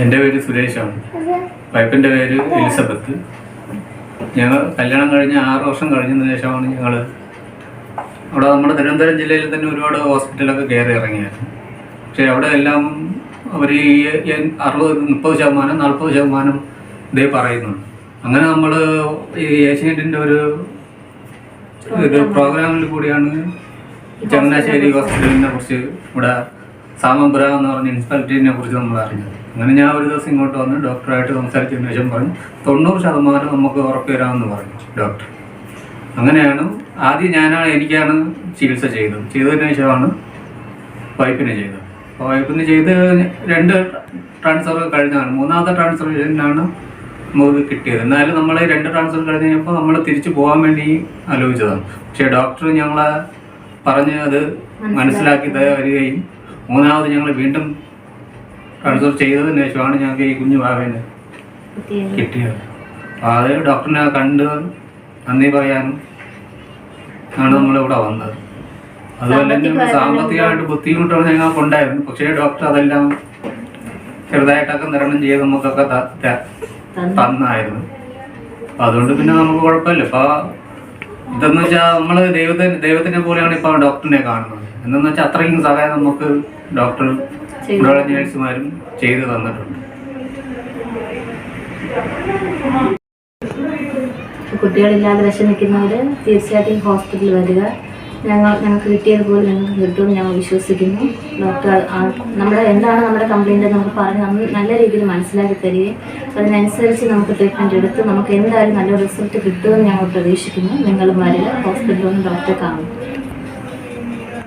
എൻ്റെ പേര് സുരേഷാണ്. വൈഫിൻ്റെ പേര് എലിസബത്ത്. ഞങ്ങൾ കല്യാണം കഴിഞ്ഞ് 6 വർഷം കഴിഞ്ഞതിന് ശേഷമാണ് ഞങ്ങൾ അവിടെ നമ്മുടെ തിരുവനന്തപുരം ജില്ലയിൽ തന്നെ ഒരുപാട് ഹോസ്പിറ്റലൊക്കെ കയറി ഇറങ്ങിയായിരുന്നു. പക്ഷേ അവിടെ എല്ലാം അവർ ഈ 30% 40% ഇതേ പറയുന്നുണ്ട്. അങ്ങനെ നമ്മൾ ഈ ഏഷ്യനെറ്റിൻ്റെ ഒരു പ്രോഗ്രാമിൽ കൂടിയാണ് ചങ്ങനാശ്ശേരി ഹോസ്പിറ്റലിനെ കുറിച്ച്, ഇവിടെ സാമമ്പുര എന്ന് പറഞ്ഞ മുനിസിപ്പാലിറ്റീനെ കുറിച്ച് നമ്മൾ അറിഞ്ഞത്. അങ്ങനെ ഞാൻ ഒരു ദിവസം ഇങ്ങോട്ട് വന്ന് ഡോക്ടറായിട്ട് സംസാരിച്ചതിന് ശേഷം പറഞ്ഞു 90% നമുക്ക് ഉറപ്പ് തരാമെന്ന് പറഞ്ഞു ഡോക്ടർ. അങ്ങനെയാണ് ആദ്യം എനിക്കാണ് ചികിത്സ ചെയ്തതിന് ശേഷമാണ് വൈഫിന് ചെയ്തത്. അപ്പോൾ വൈഫിന് ചെയ്ത് 2 ട്രാൻസ്ഫർ കഴിഞ്ഞാണ്, 3ാമത്തെ ട്രാൻസ്ഫറിനാണ് നമുക്ക് കിട്ടിയത്. എന്നാലും നമ്മൾ 2 ട്രാൻസ്ഫർ കഴിഞ്ഞ് കഴിഞ്ഞപ്പോൾ നമ്മൾ തിരിച്ചു പോകാൻ വേണ്ടി ആലോചിച്ചതാണ്. പക്ഷേ ഡോക്ടർ ഞങ്ങളെ പറഞ്ഞ് അത് മനസ്സിലാക്കി വരികയും 3ാമത് ഞങ്ങൾ വീണ്ടും ട്രാൻസ്ഫർ ചെയ്തതിന് ശേഷമാണ് ഞങ്ങൾക്ക് ഈ കുഞ്ഞു ഭാവേനെ കിട്ടിയത്. അപ്പോൾ അത് ഡോക്ടറിനെ കണ്ട് നന്ദി പറയാനും ആണ് നമ്മളിവിടെ വന്നത്. അതുപോലെ തന്നെ സാമ്പത്തികമായിട്ട് ബുദ്ധിമുട്ടുകൾ ഞങ്ങൾക്കുണ്ടായിരുന്നു. പക്ഷേ ഡോക്ടർ അതെല്ലാം ചെറുതായിട്ടൊക്കെ നിരണം ചെയ്ത് നമുക്കൊക്കെ തന്നായിരുന്നു. അപ്പം അതുകൊണ്ട് പിന്നെ നമുക്ക് കുഴപ്പമില്ല. ഇപ്പോൾ ഇതെന്ന് വെച്ചാൽ നമ്മൾ ദൈവത്തിനെ പോലെയാണ് ഇപ്പോൾ ഡോക്ടറിനെ കാണുന്നത്. എന്തെന്ന് വെച്ചാൽ അത്രയും സഹായം നമുക്ക് ഡോക്ടർ ഇവിടെ നേഴ്സുമാരും ചെയ്തു തന്നിട്ടുണ്ട്. കുട്ടികളില്ലാതെ വിഷമിക്കുന്നവർ തീർച്ചയായിട്ടും ഹോസ്പിറ്റലിൽ വരിക. ഞങ്ങൾക്ക് കിട്ടിയതുപോലെ ഞങ്ങൾക്ക് കിട്ടുമെന്ന് ഞങ്ങൾ വിശ്വസിക്കുന്നു. ഡോക്ടർ എന്താണ് നമ്മുടെ കംപ്ലയിൻ്റ് നമുക്ക് പറഞ്ഞ് നല്ല രീതിയിൽ മനസ്സിലാക്കി തരികയും അതിനനുസരിച്ച് നമുക്ക് ട്രീറ്റ്മെൻറ്റ് എടുത്ത് നമുക്ക് എന്തായാലും നല്ല റിസൾട്ട് കിട്ടുമെന്ന് ഞങ്ങൾ പ്രതീക്ഷിക്കുന്നു. നിങ്ങളും വരിക, ഹോസ്പിറ്റലിൽ ഒന്ന് ഡോക്ടറെ കാണും.